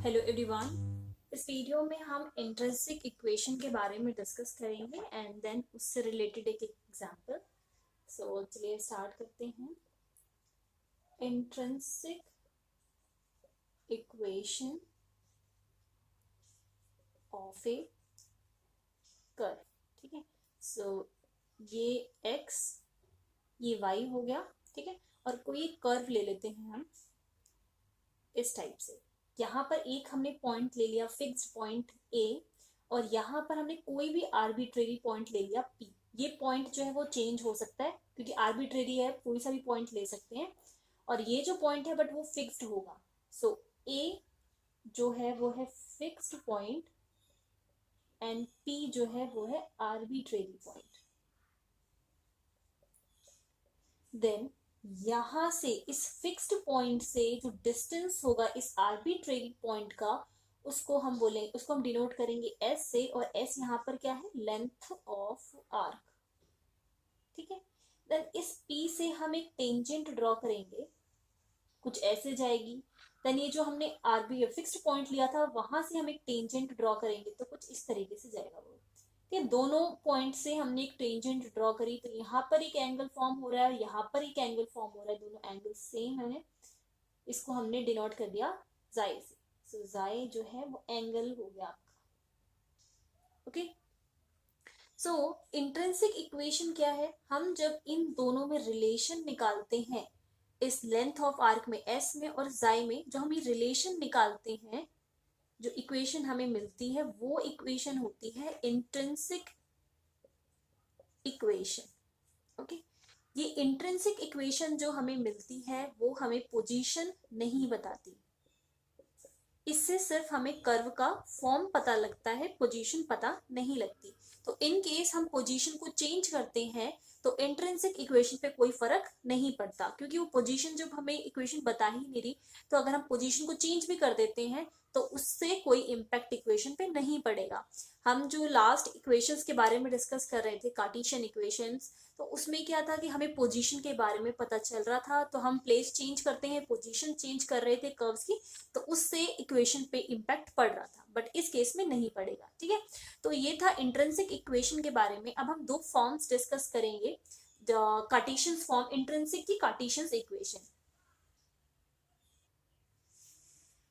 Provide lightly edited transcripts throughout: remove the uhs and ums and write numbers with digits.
Hello everyone. इस video में हम इंट्रिंसिक इक्वेशन के बारे में डिस्कस करेंगे एंड देन उससे रिलेटेड एक एग्जांपल। सो चलिए स्टार्ट करते हैं। Intrinsic equation of A curve. ठीक है, सो ये x ये y हो गया। ठीक है, और कोई कर्व ले लेते हैं हम इस टाइप से। यहाँ पर एक हमने पॉइंट ले लिया फिक्स्ड पॉइंट A, और यहाँ पर हमने कोई भी आर्बिट्रेरी पॉइंट ले लिया P। ये पॉइंट जो है वो चेंज हो सकता है क्योंकि आर्बिट्रेरी है, कोई सा भी पॉइंट ले सकते हैं। और ये जो पॉइंट है बट वो फिक्स्ड होगा। सो A जो है वो है फिक्स्ड पॉइंट एंड P जो है वो है आर्बिट्रेरी पॉइंट। देन यहां से इस फिक्स्ड पॉइंट से जो डिस्टेंस होगा इस आर्बिट्रेरी पॉइंट का, उसको हम बोलेंगे, उसको हम डिनोट करेंगे s से। और s यहाँ पर क्या है? Length of arc. ठीक है, देन इस p से हम एक टेंजेंट ड्रॉ करेंगे, कुछ ऐसे जाएगी। देन ये जो हमने आरबी फिक्स्ड पॉइंट लिया था वहां से हम एक टेंजेंट ड्रॉ करेंगे तो कुछ इस तरीके से जाएगा वो। ठीक, दोनों पॉइंट से हमने एक टेंजेंट ड्रॉ करी तो यहाँ पर एक एंगल फॉर्म हो रहा है और यहाँ पर एक एंगल फॉर्म हो रहा है, दोनों एंगल सेम है। इसको हमने डिनोट कर दिया जाए से। सो जाए जो है वो एंगल हो गया आपका। ओके, सो इंट्रिंसिक इक्वेशन क्या है? हम जब इन दोनों में रिलेशन निकालते हैं, इस लेंथ ऑफ आर्क में s में और जाए में जो हम ये रिलेशन निकालते हैं, जो इक्वेशन हमें मिलती है वो इक्वेशन होती है इंट्रिंसिक इक्वेशन। ओके, ये इंट्रिंसिक इक्वेशन जो हमें मिलती है वो हमें पोजीशन नहीं बताती। इससे सिर्फ हमें कर्व का फॉर्म पता लगता है, पोजीशन पता नहीं लगती। तो इन केस हम पोजीशन को चेंज करते हैं तो इंट्रिंसिक इक्वेशन पे कोई फर्क नहीं पड़ता क्योंकि वो पोजीशन जब हमें इक्वेशन बता ही नहीं रही, तो अगर हम पोजीशन को चेंज भी कर देते हैं तो उससे कोई इम्पैक्ट इक्वेशन पे नहीं पड़ेगा। हम जो लास्ट इक्वेशंस के बारे में डिस्कस कर रहे थे, कार्टेशियन इक्वेशंस, तो उसमें क्या था कि हमें पोजीशन के बारे में पता चल रहा था, तो हम प्लेस चेंज करते हैं, पोजीशन चेंज कर रहे थे कर्व्स की, तो उससे इक्वेशन पे इम्पैक्ट पड़ रहा था, बट इस केस में नहीं पड़ेगा। ठीक है, तो ये था इंट्रिंसिक इक्वेशन के बारे में। अब हम दो फॉर्म्स डिस्कस करेंगे, कार्टेशियन फॉर्म इंट्रिंसिक की, कार्टेशियन इक्वेशन।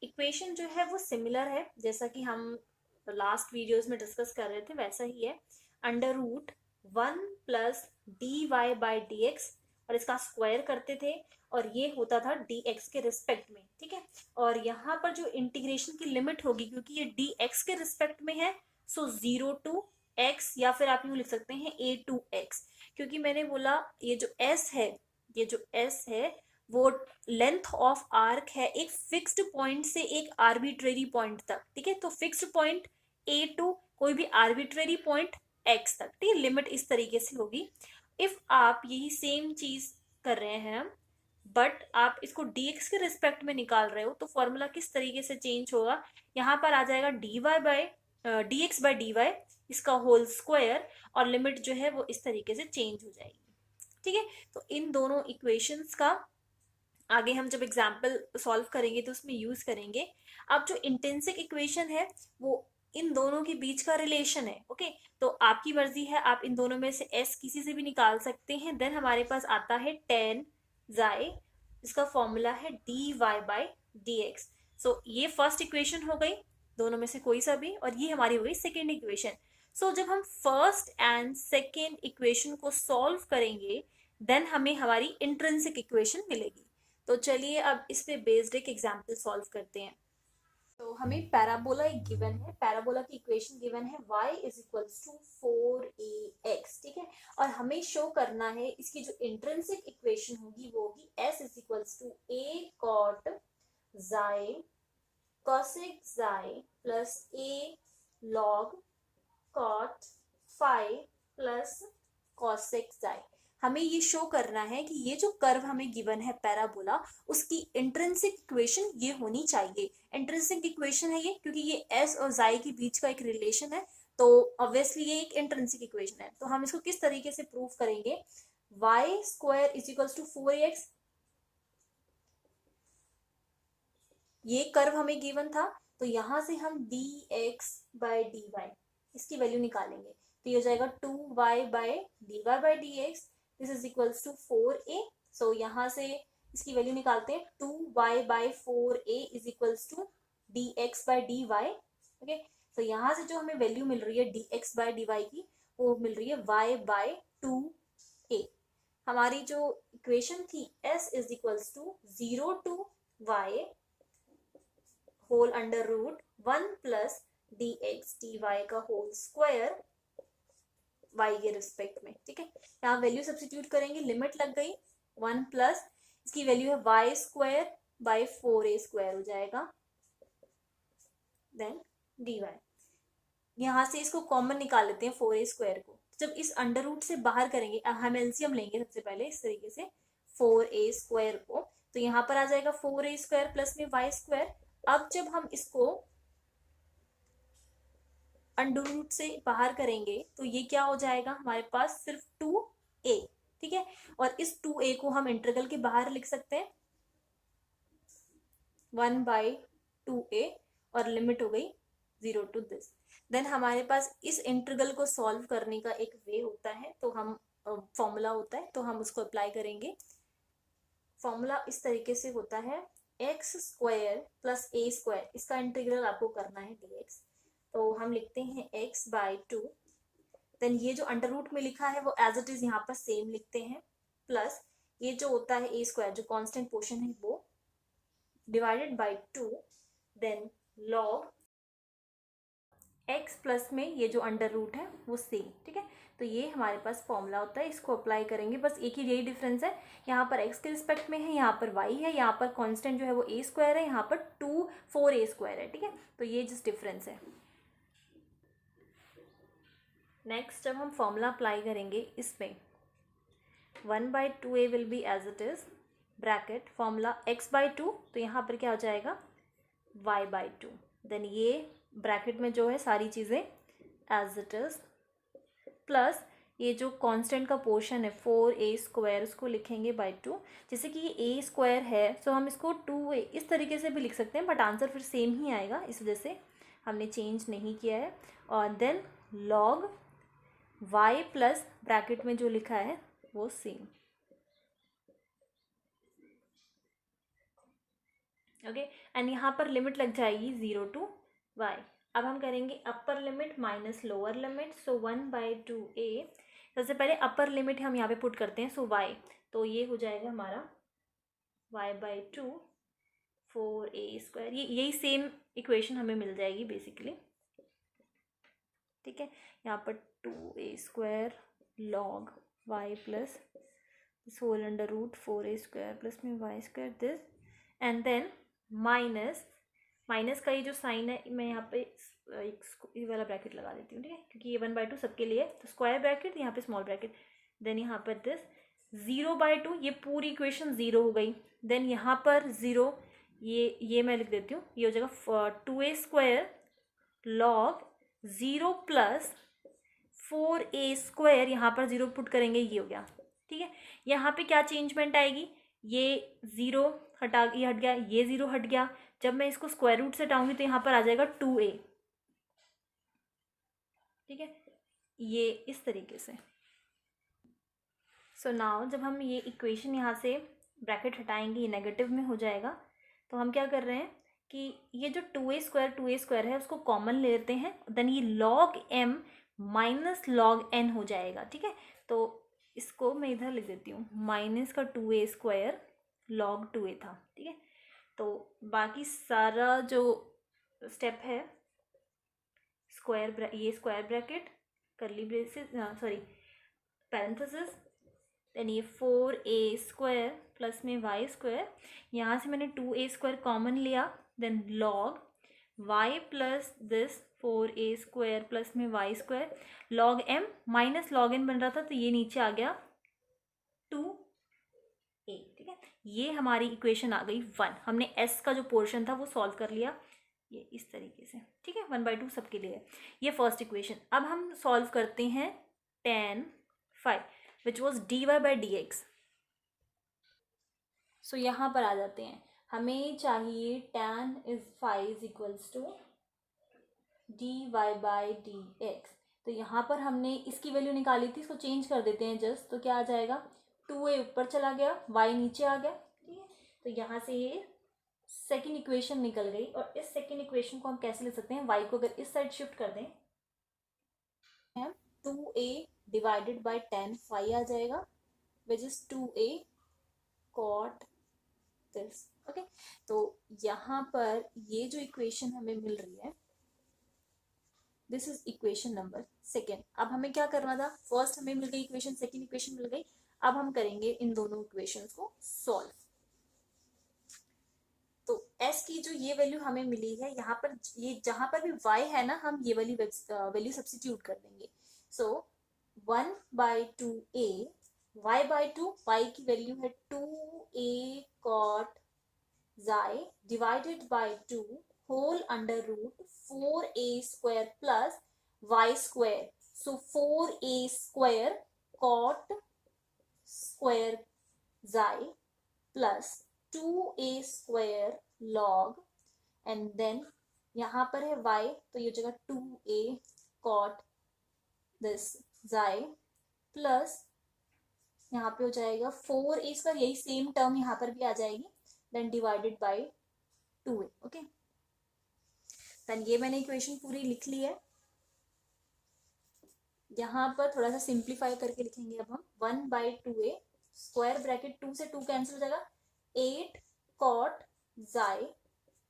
इक्वेशन जो है वो सिमिलर है, जैसा कि हम लास्ट वीडियोस में डिस्कस कर रहे थे वैसा ही है। Under root 1 plus D Y by D X, और इसका स्क्वायर करते थे और ये होता था डी एक्स के रिस्पेक्ट में। ठीक है, और यहाँ पर जो इंटीग्रेशन की लिमिट होगी, क्योंकि ये डी एक्स के रिस्पेक्ट में है, सो 0 टू एक्स, या फिर आप यूँ लिख सकते हैं a टू एक्स। क्योंकि मैंने बोला ये जो s है, ये जो s है वो लेंथ ऑफ आर्क है एक फिक्स्ड पॉइंट से एक आर्बिट्रेरी पॉइंट तक। ठीक है, तो फिक्स्ड पॉइंट a टू कोई भी आर्बिट्रेरी पॉइंट x तक। ठीक है, लिमिट इस तरीके से होगी। इफ आप यही सेम चीज कर रहे हैं बट आप इसको dx के रिस्पेक्ट में निकाल रहे हो, तो फॉर्मूला किस तरीके से चेंज होगा? यहाँ पर आ जाएगा D X by D Y, इसका होल स्क्वायर, और लिमिट जो है वो इस तरीके से चेंज हो जाएगी। ठीक है, तो इन दोनों इक्वेशंस का आगे हम जब एग्जाम्पल सॉल्व करेंगे तो उसमें यूज करेंगे। अब जो इंट्रिंसिक इक्वेशन है वो इन दोनों के बीच का रिलेशन है। ओके, तो आपकी मर्जी है, आप इन दोनों में से s किसी से भी निकाल सकते हैं। देन हमारे पास आता है tan जाए, इसका फॉर्मूला है dy बाई dx। सो ये फर्स्ट इक्वेशन हो गई, दोनों में से कोई सा भी, और ये हमारी हो गई सेकेंड इक्वेशन। सो जब हम फर्स्ट एंड सेकेंड इक्वेशन को सॉल्व करेंगे देन हमें हमारी इंट्रिंसिक इक्वेशन मिलेगी। तो चलिए अब इस पे बेस्ड एक एग्जाम्पल सॉल्व करते हैं। तो हमें पैराबोला एक गिवन है, पैराबोला की इक्वेशन गिवन है y is equals to 4ax। ठीक है, और हमें शो करना है इसकी जो इंट्रिंसिक इक्वेशन होगी वो होगी s is equals to a cot xi cosec xi plus a log cot phi plus cosec xi। हमें ये शो करना है कि ये जो कर्व हमें गिवन है पैराबोला, उसकी इंट्रिंसिक इक्वेशन ये होनी चाहिए। इंट्रिंसिक इक्वेशन है ये क्योंकि ये s और xi के बीच का एक रिलेशन है, तो ऑब्वियसली ये एक इंट्रिंसिक इक्वेशन है। तो हम इसको किस तरीके से प्रूव करेंगे? y square is equals to 4ax, ये कर्व हमें गिवन था, तो यहाँ से हम dx/dy इसकी वैल्यू निकालेंगे, तो ये हो जाएगा 2y/dy/dx, this is equals to 4a। So यहाँ से इसकी वैल्यू निकालते हैं, 2y/4a is equals to dx/dy। Okay, तो यहाँ से जो हमें वैल्यू मिल रही है dx/dy की, वो मिल रही है y/2a। हमारी जो इक्वेशन थी s is equals to 0 to y whole under root 1 plus dx dy का होल स्क्वायर y के रिस्पेक्ट में। ठीक है, यहाँ वैल्यू सब्स्टिट्यूट करेंगे, लिमिट लग गई 1 प्लस इसकी वैल्यू है y² / 4a² हो जाएगा, देन dy। यहाँ से इसको कॉमन निकाल लेते हैं 4a² को। जब इस अंडर रूट से बाहर करेंगे, हम एलसीएम लेंगे सबसे पहले इस तरीके से 4a² को, तो यहाँ पर आ जाएगा 4a² प्लस में y²। अब जब हम इसको अंडर रूट से बाहर करेंगे तो ये क्या हो जाएगा, हमारे पास सिर्फ 2a। ठीक है, और इस 2a को हम इंटीग्रल के बाहर लिख सकते हैं 1/2a, और लिमिट हो गई 0 to this। देन हमारे पास इस इंटीग्रल को सॉल्व करने का एक वे होता है, तो हम फॉर्मूला होता है, तो हम उसको अप्लाई करेंगे। फॉर्मूला इस तरीके से होता है x² + a², इसका इंटीग्रल आपको करना है dx, तो हम लिखते हैं x/2। देन ये जो अंडर रूट में लिखा है वो एज इट इज यहाँ पर सेम लिखते हैं, प्लस ये जो होता है a² जो कांस्टेंट पोर्शन है वो divided by 2, then log x plus में ये जो अंडर रूट है वो सेम। ठीक है, तो ये हमारे पास फॉर्मूला होता है, इसको अप्लाई करेंगे। बस एक ही यही डिफरेंस है, यहाँ पर x के रिस्पेक्ट में है, यहाँ पर y है, यहाँ पर कांस्टेंट जो है वो a² है, यहाँ पर 4a² है। ठीक है, तो ये जस्ट डिफरेंस है। नेक्स्ट जब हम फॉर्मूला अप्लाई करेंगे इसमें 1/2a will be as it is bracket formula x/2, तो यहाँ पर क्या हो जाएगा y/2। देन ये ब्रैकेट में जो है सारी चीज़ें एज इट इज, प्लस ये जो कांस्टेंट का पोर्शन है 4a² उसको लिखेंगे बाय 2। जैसे कि ये a² है, सो हम इसको 2a इस तरीके से भी लिख सकते हैं, बट आंसर फिर सेम ही आएगा, इस वजह से हमने चेंज नहीं किया है। और then log y plus bracket में जो लिखा है वो सेम। ओके, एंड यहाँ पर लिमिट लग जाएगी 0 to y। अब हम करेंगे upper limit minus lower limit, so 1/2a। सबसे पहले अपर लिमिट हम यहाँ पे पुट करते हैं, सो y, तो ये हो जाएगा हमारा y/2 4a²। ये यही सेम इक्वेशन हमें मिल जाएगी बेसिकली। ठीक है, यहाँ पर 2a² log y plus this whole under root 4a² plus में y² this, and then minus का ये जो साइन है मैं यहाँ पे ये वाला ब्रैकेट लगा देती हूँ। ठीक है, क्योंकि ये 1/2 सबके लिए है, तो स्क्वायर ब्रैकेट, यहाँ पे स्मॉल ब्रैकेट, देन यहाँ पर दिस 0/2, ये पूरी इक्वेशन 0 हो गई। देन यहाँ पर 0, ये मैं लिख देती हूँ, ये हो जाएगा 2a² log 0 प्लस 4a², यहाँ पर 0 पुट करेंगे, ये हो गया। ठीक है, यहाँ पे क्या चेंजमेंट आएगी, ये 0 हटा, ये हट गया, ये 0 हट गया। जब मैं इसको स्क्वायर रूट से हटाऊंगी तो यहाँ पर आ जाएगा 2a। ठीक है, ये इस तरीके से। सो नाउ जब हम ये इक्वेशन यहाँ से ब्रैकेट हटाएंगे, ये नेगेटिव में हो जाएगा, तो हम क्या कर रहे हैं कि ये जो 2a² है उसको कॉमन ले लेते हैं, देन ये log m minus log n हो जाएगा। ठीक है, तो इसको मैं इधर लिख देती हूँ, माइनस का 2a² log 2a था। ठीक है, तो बाकी सारा जो स्टेप है ये square bracket, curly braces, sorry parenthesis, then ये 4a² प्लस में y², यहाँ से मैंने 2a² कॉमन लिया, then log y plus this 4a² plus में y², log m minus log n बन रहा था, तो ये नीचे आ गया 2a। ठीक है, ये हमारी इक्वेशन आ गई 1। हमने s का जो पोर्शन था वो सॉल्व कर लिया, ये इस तरीके से। ठीक है, 1/2 सबके लिए ये फर्स्ट इक्वेशन। अब हम सॉल्व करते हैं tan phi which was dy/dx। So यहाँ पर आ जाते हैं, हमें चाहिए tan is phi is equals to dy by D X. तो यहाँ पर हमने इसकी वैल्यू निकाली थी, इसको चेंज कर देते हैं जस्ट, तो क्या आ जाएगा 2a ऊपर चला गया, y नीचे आ गया। ठीक है, तो यहाँ से ये सेकेंड इक्वेशन निकल गई। और इस सेकेंड इक्वेशन को हम कैसे लिख सकते हैं, y को अगर इस साइड शिफ्ट कर दें, 2a divided by tan phi आ जाएगा, which is 2a cot this. Okay, तो यहाँ पर ये जो इक्वेशन हमें मिल रही है, this is equation number second. अब हमें क्या करना था, फर्स्ट हमें मिल गई इक्वेशन, सेकेंड इक्वेशन मिल गई। अब हम करेंगे इन दोनों इक्वेशंस को सॉल्व। तो s की जो ये वैल्यू हमें मिली है, यहाँ पर ये जहां पर भी y है ना, हम ये वाली वैल्यू सब्स्टिट्यूट कर देंगे। सो 1/2a y/2, y की वैल्यू है 2a cot xi divided by 2 whole under root 4a square plus y square. So 4a square cot square xi plus 2a square log, and then यहाँ पर है y, तो ये जगह 2a cot this xi plus यहाँ पे हो जाएगा 4a स्क्वायर, यही सेम टर्म यहाँ पर भी आ जाएगी, then divided by 2a। Okay, then ये मैंने इक्वेशन पूरी लिख ली है। यहाँ पर थोड़ा सा सिंप्लीफाई करके लिखेंगे अब हम 1/2a स्क्वायर ब्रैकेट 2 से 2 कैंसिल हो जाएगा, 8 cot xi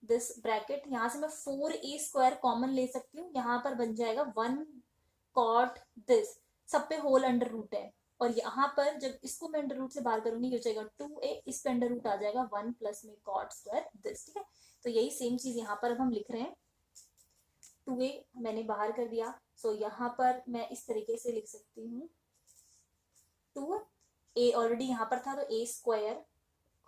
दिस ब्रैकेट, यहाँ से मैं 4a स्क्वायर कॉमन ले सकती हूँ, यहाँ पर बन जाएगा 1 cot दिस, सब पे होल अंडर रूट है, और यहाँ पर जब इसको मैं अंडर रूट से बाहर करूंगी, हो जाएगा 2a, इस पे अंडर रूट आ जाएगा 1 प्लस में cot स्क्वायर दिस। ठीक है, तो यही सेम चीज यहाँ पर अब हम लिख रहे हैं, 2a मैंने बाहर कर दिया, सो यहाँ पर मैं इस तरीके से लिख सकती हूँ, 2a ऑलरेडी यहाँ पर था, तो a स्क्वायर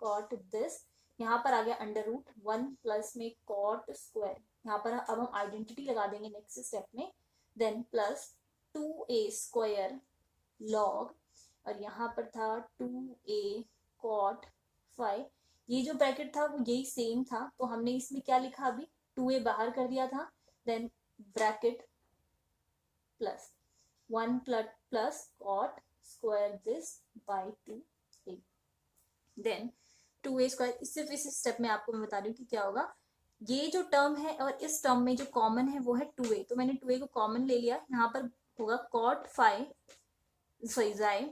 cot दिस, यहाँ पर आ गया अंडर रूट 1 प्लस में cot स्क्वायर, यहाँ पर अब हम आइडेंटिटी लगा देंगे नेक्स्ट स्टेप में, then plus 2a square log, और यहाँ पर था 2a cot फाई, ये जो ब्रैकेट था वो यही सेम था, तो हमने इसमें क्या लिखा, अभी 2a बाहर कर दिया था, then bracket plus 1 plus cot square this by 2a, then 2a square. सिर्फ इस स्टेप में आपको मैं बता रही हूँ कि क्या होगा, ये जो टर्म है और इस टर्म में जो कॉमन है वो है 2a, तो मैंने 2a को कॉमन ले लिया, यहाँ पर होगा cot phi sorry xi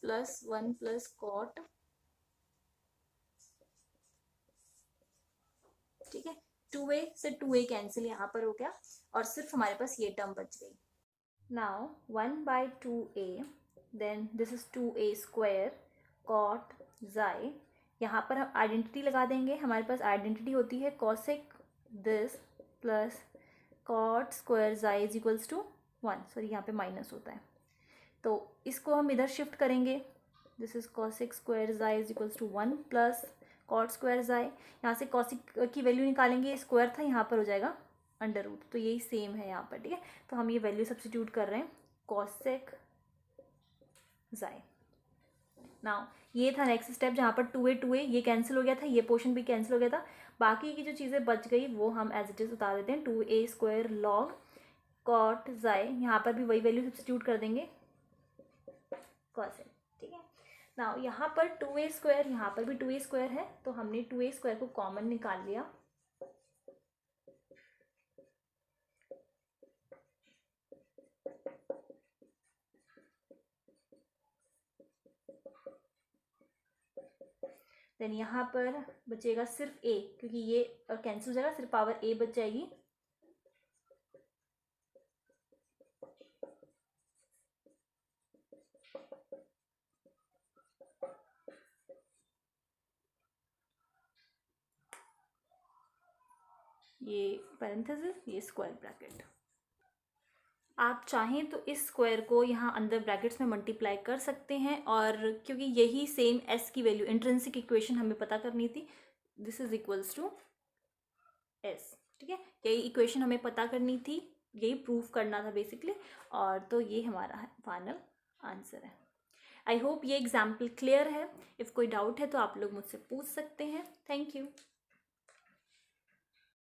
plus 1 plus cot, ठीक है, 2a से 2a कैंसिल यहाँ पर हो गया, और सिर्फ हमारे पास ये टर्म बच गई। Now 1/2a, then this is 2a square cot xi, यहाँ पर हम आइडेंटिटी लगा देंगे, हमारे पास आइडेंटिटी होती है cosec this plus cot square xi is equals to 1, sorry यहाँ पे माइनस होता है, तो इसको हम इधर शिफ्ट करेंगे, this is cosec square xi is equals to 1 plus cot square xi, यहाँ से cosec की वैल्यू निकालेंगे, स्क्वायर था, यहाँ पर हो जाएगा अंडर रूट, तो यही सेम है यहाँ पर। ठीक है, तो हम ये वैल्यू सब्स्टिट्यूट कर रहे हैं, cosec xi। नाउ ये था नेक्स्ट स्टेप, जहाँ पर 2a ये कैंसिल हो गया था, ये पोर्शन भी कैंसिल हो गया था, बाकी की जो चीज़ें बच गई वो हम एज इट इज उतार देते हैं, 2a square log cot xi, यहाँ पर भी वही वैल्यू सब्स्टिट्यूट कर देंगे cosec। ठीक है, नाउ यहाँ पर 2a स्क्वायर, यहाँ पर भी 2a स्क्वायर है, तो हमने 2a स्क्वायर को कॉमन निकाल लिया, देन यहाँ पर बचेगा सिर्फ a, क्योंकि ये कैंसिल हो जाएगा, सिर्फ पावर a बच जाएगी, ये पैरेंथेसिस, ये स्क्वायर ब्रैकेट। आप चाहें तो इस स्क्वायर को यहाँ अंदर ब्रैकेट्स में मल्टीप्लाई कर सकते हैं, और क्योंकि यही सेम s की वैल्यू इंट्रिंसिक इक्वेशन हमें पता करनी थी, this is equals to s। ठीक है, यही इक्वेशन हमें पता करनी थी, यही प्रूफ करना था बेसिकली, और तो ये हमारा फाइनल आंसर है। आई होप ये एग्जाम्पल क्लियर है, इफ़ कोई डाउट है तो आप लोग मुझसे पूछ सकते हैं। Thank you.